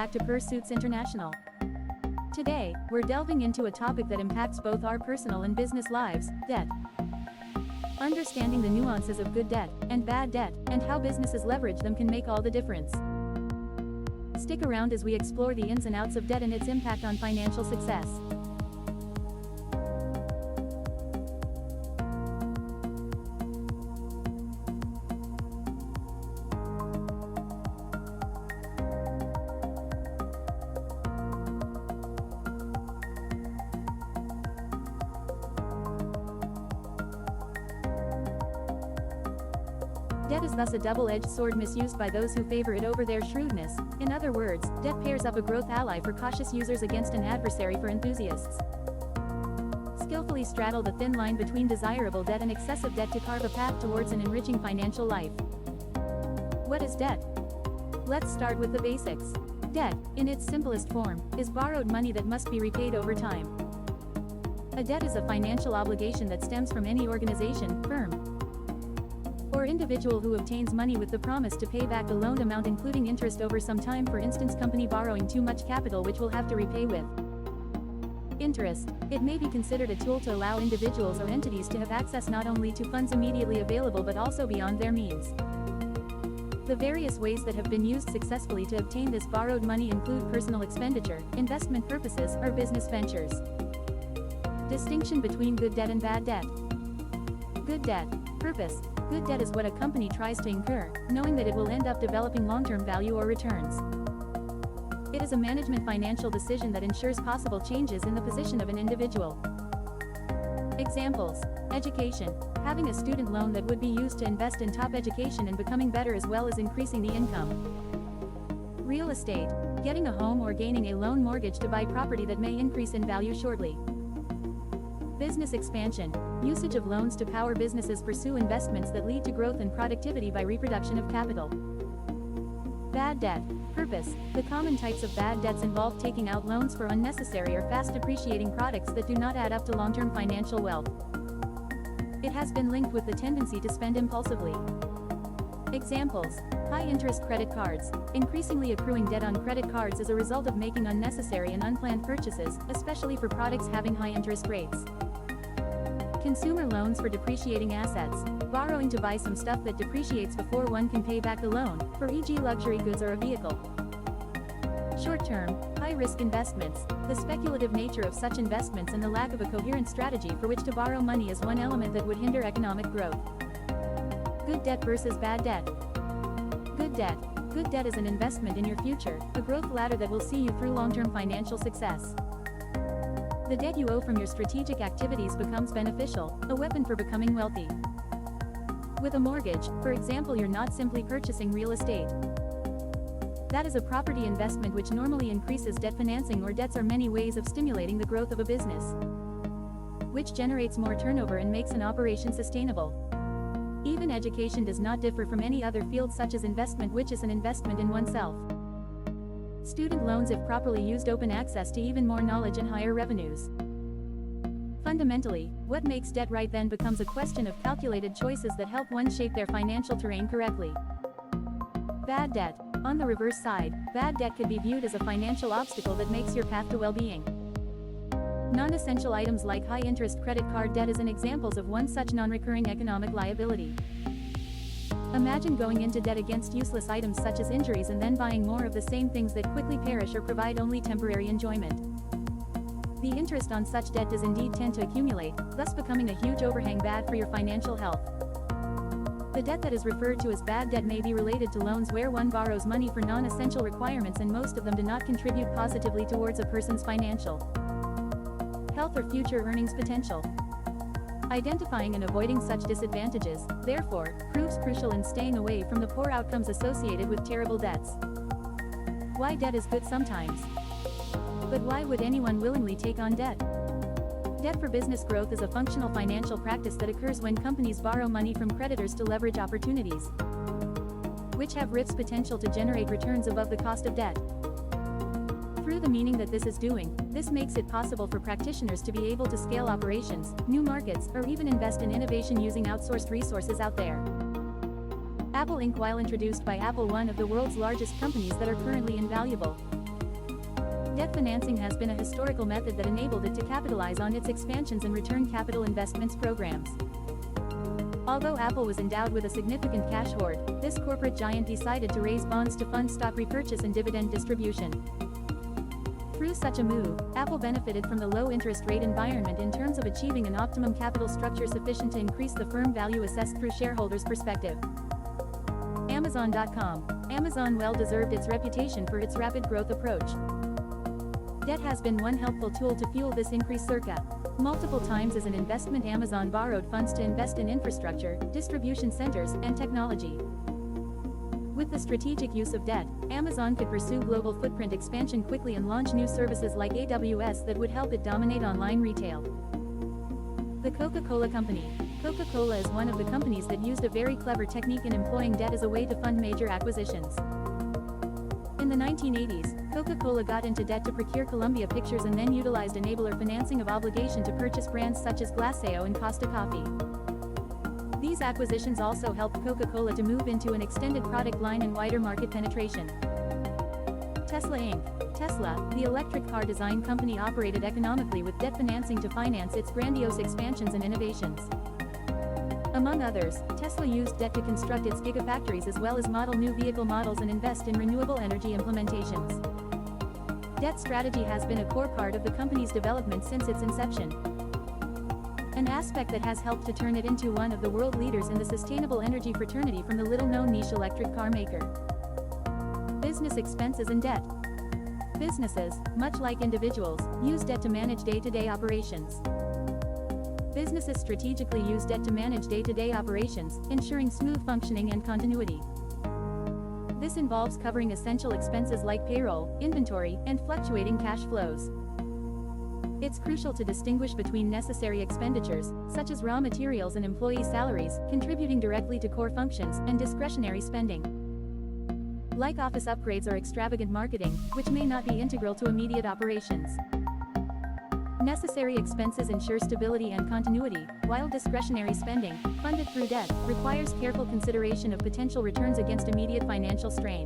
back to Pursuits International. Today, we're delving into a topic that impacts both our personal and business lives, debt. Understanding the nuances of good debt and bad debt, and how businesses leverage them can make all the difference. Stick around as we explore the ins and outs of debt and its impact on financial success. Debt is thus a double-edged sword misused by those who favor it over their shrewdness. In other words, debt pairs up a growth ally for cautious users against an adversary for enthusiasts. Skillfully straddle the thin line between desirable debt and excessive debt to carve a path towards an enriching financial life. What is debt? Let's start with the basics. Debt, in its simplest form, is borrowed money that must be repaid over time. A debt is a financial obligation that stems from any organization, firm, or individual who obtains money with the promise to pay back the loaned amount including interest over some time, for instance company borrowing too much capital which will have to repay with interest. It may be considered a tool to allow individuals or entities to have access not only to funds immediately available but also beyond their means. The various ways that have been used successfully to obtain this borrowed money include personal expenditure, investment purposes, or business ventures. Distinction between good debt and bad debt. Good debt. Purpose. Good debt is what a company tries to incur, knowing that it will end up developing long-term value or returns. It is a management financial decision that ensures possible changes in the position of an individual. Examples: education, having a student loan that would be used to invest in top education and becoming better as well as increasing the income. Real estate, getting a home or gaining a loan mortgage to buy property that may increase in value shortly. Business expansion, usage of loans to power businesses pursue investments that lead to growth and productivity by reproduction of capital. Bad debt. Purpose. The common types of bad debts involve taking out loans for unnecessary or fast depreciating products that do not add up to long-term financial wealth. It has been linked with the tendency to spend impulsively. Examples: high-interest credit cards, increasingly accruing debt on credit cards as a result of making unnecessary and unplanned purchases, especially for products having high interest rates. Consumer loans for depreciating assets, borrowing to buy some stuff that depreciates before one can pay back the loan, for e.g. luxury goods or a vehicle. Short-term, high-risk investments, the speculative nature of such investments and the lack of a coherent strategy for which to borrow money is one element that would hinder economic growth. Good debt versus bad debt. Good debt. Good debt is an investment in your future, a growth ladder that will see you through long-term financial success. The debt you owe from your strategic activities becomes beneficial, a weapon for becoming wealthy. With a mortgage, for example, you're not simply purchasing real estate. That is a property investment which normally increases debt financing, or debts are many ways of stimulating the growth of a business, which generates more turnover and makes an operation sustainable. Even education does not differ from any other field such as investment, which is an investment in oneself. Student loans, if properly used, open access to even more knowledge and higher revenues. Fundamentally, what makes debt right then becomes a question of calculated choices that help one shape their financial terrain correctly. Bad debt. On the reverse side, bad debt could be viewed as a financial obstacle that makes your path to well-being. Non-essential items like high-interest credit card debt is an example of one such non-recurring economic liability. Imagine going into debt against useless items such as injuries and then buying more of the same things that quickly perish or provide only temporary enjoyment. The interest on such debt does indeed tend to accumulate, thus becoming a huge overhang, bad for your financial health. The debt that is referred to as bad debt may be related to loans where one borrows money for non-essential requirements and most of them do not contribute positively towards a person's financial health or future earnings potential. Identifying and avoiding such disadvantages, therefore, proves crucial in staying away from the poor outcomes associated with terrible debts. Why debt is good sometimes. But why would anyone willingly take on debt? Debt for business growth is a functional financial practice that occurs when companies borrow money from creditors to leverage opportunities, which have RIF's potential to generate returns above the cost of debt. Through the meaning that this is doing, this makes it possible for practitioners to be able to scale operations, new markets, or even invest in innovation using outsourced resources out there. Apple Inc. While introduced by Apple, one of the world's largest companies that are currently invaluable, Debt financing has been a historical method that enabled it to capitalize on its expansions and return capital investments programs. Although Apple was endowed with a significant cash hoard, this corporate giant decided to raise bonds to fund stock repurchase and dividend distribution. Through such a move, Apple benefited from the low interest rate environment in terms of achieving an optimum capital structure sufficient to increase the firm value assessed through shareholders' perspective. Amazon.com. Amazon well deserved its reputation for its rapid growth approach. Debt has been one helpful tool to fuel this increase. Circa multiple times as an investment, Amazon borrowed funds to invest in infrastructure, distribution centers, and technology. With the strategic use of debt, Amazon could pursue global footprint expansion quickly and launch new services like AWS that would help it dominate online retail. The Coca-Cola Company. Coca-Cola is one of the companies that used a very clever technique in employing debt as a way to fund major acquisitions. In the 1980s, Coca-Cola got into debt to procure Columbia Pictures and then utilized enabler financing of obligation to purchase brands such as Glaseo and Costa Coffee. These acquisitions also helped Coca-Cola to move into an extended product line and wider market penetration. Tesla Inc. Tesla, the electric car design company, operated economically with debt financing to finance its grandiose expansions and innovations. Among others, Tesla used debt to construct its gigafactories as well as model new vehicle models and invest in renewable energy implementations. Debt strategy has been a core part of the company's development since its inception. An aspect that has helped to turn it into one of the world leaders in the sustainable energy fraternity from the little-known niche electric car maker. Business expenses and debt. Businesses, much like individuals, use debt to manage day-to-day operations. Businesses strategically use debt to manage day-to-day operations, ensuring smooth functioning and continuity. This involves covering essential expenses like payroll, inventory, and fluctuating cash flows. It's crucial to distinguish between necessary expenditures, such as raw materials and employee salaries, contributing directly to core functions, and discretionary spending, like office upgrades or extravagant marketing, which may not be integral to immediate operations. Necessary expenses ensure stability and continuity, while discretionary spending, funded through debt, requires careful consideration of potential returns against immediate financial strain.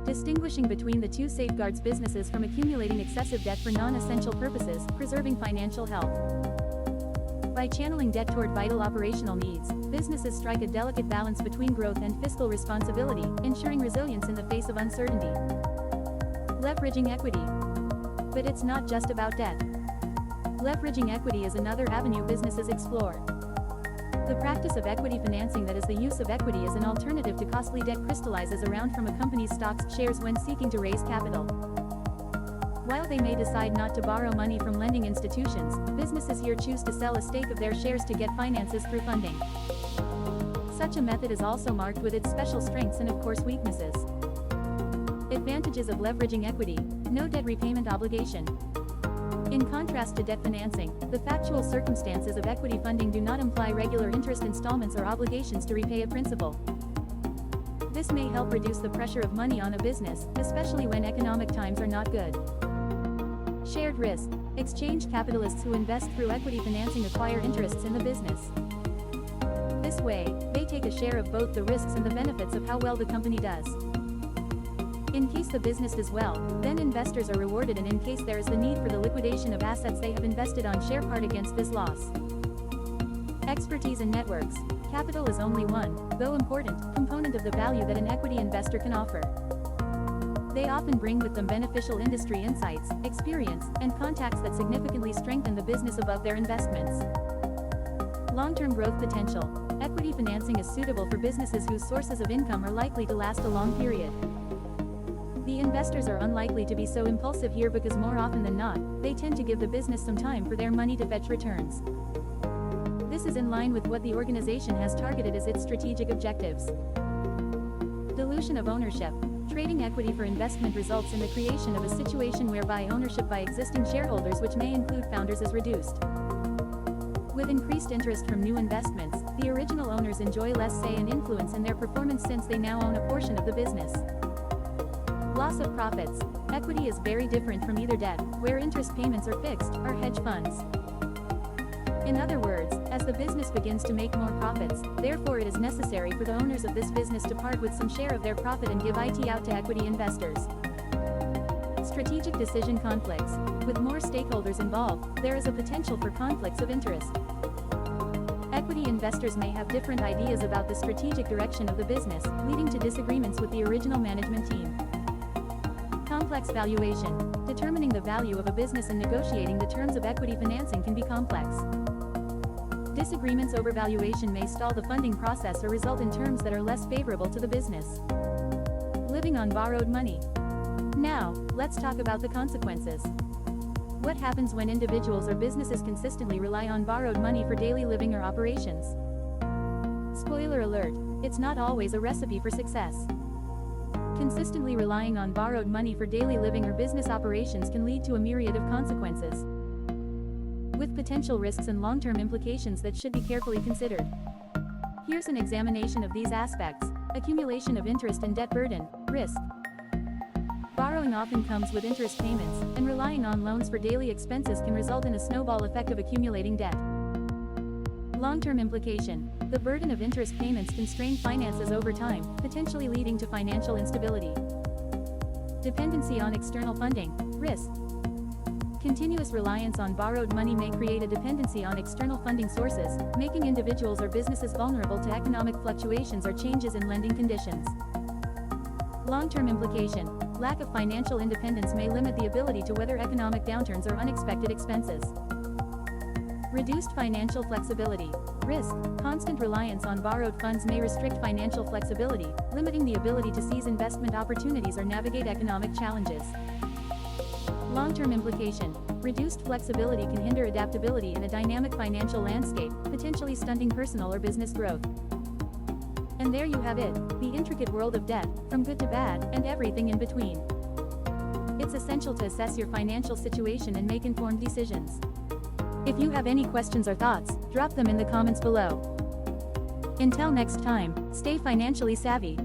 Distinguishing between the two safeguards businesses from accumulating excessive debt for non-essential purposes, preserving financial health. By channeling debt toward vital operational needs, businesses strike a delicate balance between growth and fiscal responsibility, ensuring resilience in the face of uncertainty. Leveraging equity. But it's not just about debt. Leveraging equity is another avenue businesses explore. The practice of equity financing, that is the use of equity as an alternative to costly debt, crystallizes around from a company's stocks, shares when seeking to raise capital. While they may decide not to borrow money from lending institutions, businesses here choose to sell a stake of their shares to get finances through funding. Such a method is also marked with its special strengths and of course weaknesses. Advantages of leveraging equity: no debt repayment obligation. In contrast to debt financing, the factual circumstances of equity funding do not imply regular interest installments or obligations to repay a principal. This may help reduce the pressure of money on a business, especially when economic times are not good. Shared risk. Exchange capitalists who invest through equity financing acquire interests in the business. This way, they take a share of both the risks and the benefits of how well the company does. In case the business does well, then investors are rewarded, and in case there is the need for the liquidation of assets they have invested on, share part against this loss. Expertise and networks. Capital is only one, though important, component of the value that an equity investor can offer. They often bring with them beneficial industry insights, experience, and contacts that significantly strengthen the business above their investments. Long-term growth potential. Equity financing is suitable for businesses whose sources of income are likely to last a long period. The investors are unlikely to be so impulsive here because more often than not, they tend to give the business some time for their money to fetch returns. This is in line with what the organization has targeted as its strategic objectives. Dilution of ownership. Trading equity for investment results in the creation of a situation whereby ownership by existing shareholders, which may include founders, is reduced. With increased interest from new investments, the original owners enjoy less say and influence in their performance since they now own a portion of the business. Loss of profits. Equity is very different from either debt, where interest payments are fixed, or hedge funds. In other words, as the business begins to make more profits, therefore it is necessary for the owners of this business to part with some share of their profit and give it out to equity investors. Strategic decision conflicts. With more stakeholders involved, there is a potential for conflicts of interest. Equity investors may have different ideas about the strategic direction of the business, leading to disagreements with the original management team. Complex valuation. Determining the value of a business and negotiating the terms of equity financing can be complex. Disagreements over valuation may stall the funding process or result in terms that are less favorable to the business. Living on borrowed money. Now, let's talk about the consequences. What happens when individuals or businesses consistently rely on borrowed money for daily living or operations? Spoiler alert, it's not always a recipe for success. Consistently relying on borrowed money for daily living or business operations can lead to a myriad of consequences, with potential risks and long-term implications that should be carefully considered. Here's an examination of these aspects. Accumulation of interest and debt burden, risk. Borrowing often comes with interest payments, and relying on loans for daily expenses can result in a snowball effect of accumulating debt. Long-term implication. The burden of interest payments can strain finances over time, potentially leading to financial instability. Dependency on external funding, risk. Continuous reliance on borrowed money may create a dependency on external funding sources, making individuals or businesses vulnerable to economic fluctuations or changes in lending conditions. Long-term implication. Lack of financial independence may limit the ability to weather economic downturns or unexpected expenses. Reduced financial flexibility. Risk. Constant reliance on borrowed funds may restrict financial flexibility, limiting the ability to seize investment opportunities or navigate economic challenges. Long-term implication. Reduced flexibility can hinder adaptability in a dynamic financial landscape, potentially stunting personal or business growth. And there you have it, the intricate world of debt, from good to bad, and everything in between. It's essential to assess your financial situation and make informed decisions. If you have any questions or thoughts, drop them in the comments below. Until next time, stay financially savvy.